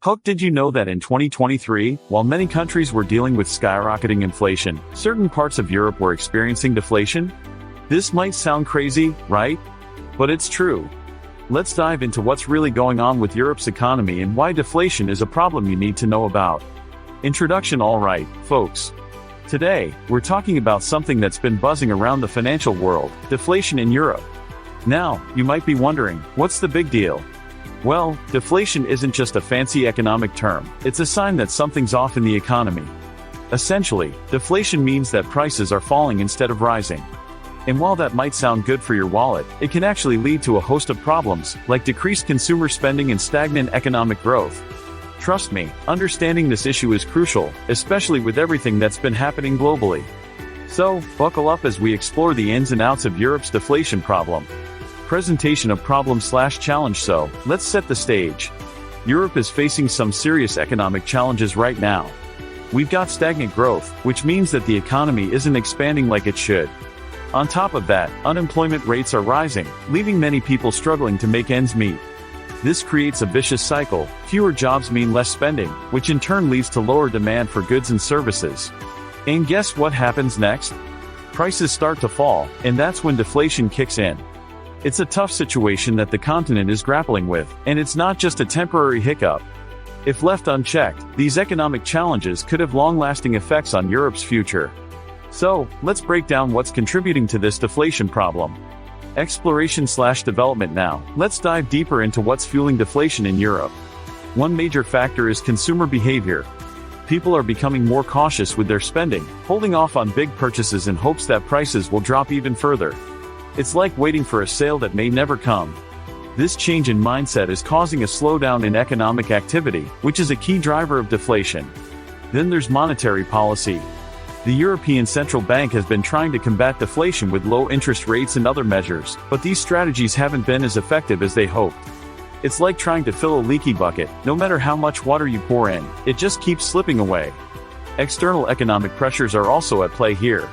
Hook, did you know that in 2023, while many countries were dealing with skyrocketing inflation, certain parts of Europe were experiencing deflation? This might sound crazy, right? But it's true. Let's dive into what's really going on with Europe's economy and why deflation is a problem you need to know about. Introduction. All right, folks. Today, we're talking about something that's been buzzing around the financial world: deflation in Europe. Now, you might be wondering, what's the big deal? Well, deflation isn't just a fancy economic term, it's a sign that something's off in the economy. Essentially, deflation means that prices are falling instead of rising. And while that might sound good for your wallet, it can actually lead to a host of problems, like decreased consumer spending and stagnant economic growth. Trust me, understanding this issue is crucial, especially with everything that's been happening globally. So, buckle up as we explore the ins and outs of Europe's deflation problem. Presentation of problem/challenge. So, let's set the stage. Europe is facing some serious economic challenges right now. We've got stagnant growth, which means that the economy isn't expanding like it should. On top of that, unemployment rates are rising, leaving many people struggling to make ends meet. This creates a vicious cycle. Fewer jobs mean less spending, which in turn leads to lower demand for goods and services. And guess what happens next? Prices start to fall, and that's when deflation kicks in. It's a tough situation that the continent is grappling with, and it's not just a temporary hiccup. If left unchecked, these economic challenges could have long-lasting effects on Europe's future. So, let's break down what's contributing to this deflation problem. Exploration/development. Now, let's dive deeper into what's fueling deflation in Europe. One major factor is consumer behavior. People are becoming more cautious with their spending, holding off on big purchases in hopes that prices will drop even further. It's like waiting for a sale that may never come. This change in mindset is causing a slowdown in economic activity, which is a key driver of deflation. Then there's monetary policy. The European Central Bank has been trying to combat deflation with low interest rates and other measures, but these strategies haven't been as effective as they hoped. It's like trying to fill a leaky bucket. No matter how much water you pour in, it just keeps slipping away. External economic pressures are also at play here.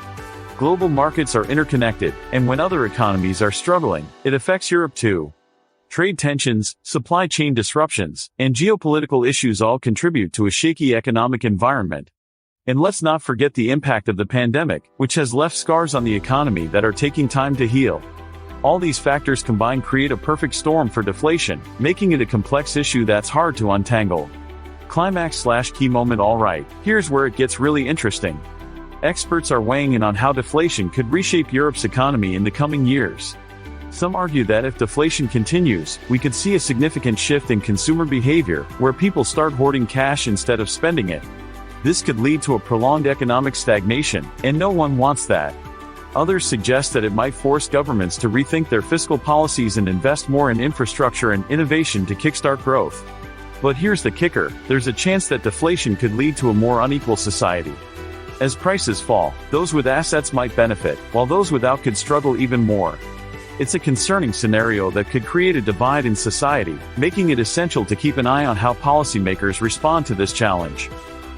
Global markets are interconnected, and when other economies are struggling, it affects Europe too. Trade tensions, supply chain disruptions, and geopolitical issues all contribute to a shaky economic environment. And let's not forget the impact of the pandemic, which has left scars on the economy that are taking time to heal. All these factors combined create a perfect storm for deflation, making it a complex issue that's hard to untangle. Climax/key moment. All right, here's where it gets really interesting. Experts are weighing in on how deflation could reshape Europe's economy in the coming years. Some argue that if deflation continues, we could see a significant shift in consumer behavior, where people start hoarding cash instead of spending it. This could lead to a prolonged economic stagnation, and no one wants that. Others suggest that it might force governments to rethink their fiscal policies and invest more in infrastructure and innovation to kickstart growth. But here's the kicker: there's a chance that deflation could lead to a more unequal society. As prices fall, those with assets might benefit, while those without could struggle even more. It's a concerning scenario that could create a divide in society, making it essential to keep an eye on how policymakers respond to this challenge.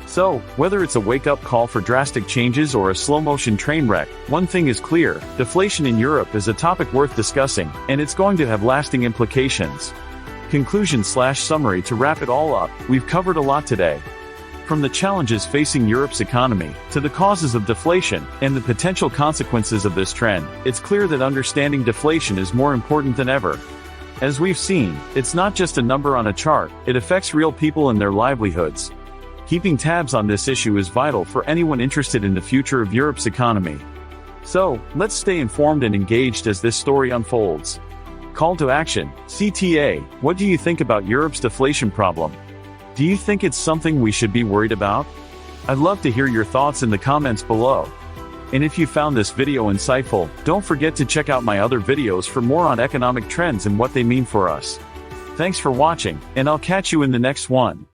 So, whether it's a wake-up call for drastic changes or a slow-motion train wreck, one thing is clear: deflation in Europe is a topic worth discussing, and it's going to have lasting implications. Conclusion/summary. To wrap it all up, we've covered a lot today. From the challenges facing Europe's economy, to the causes of deflation, and the potential consequences of this trend, it's clear that understanding deflation is more important than ever. As we've seen, it's not just a number on a chart, it affects real people and their livelihoods. Keeping tabs on this issue is vital for anyone interested in the future of Europe's economy. So, let's stay informed and engaged as this story unfolds. Call to action. CTA, what do you think about Europe's deflation problem? Do you think it's something we should be worried about? I'd love to hear your thoughts in the comments below. And if you found this video insightful, don't forget to check out my other videos for more on economic trends and what they mean for us. Thanks for watching, and I'll catch you in the next one.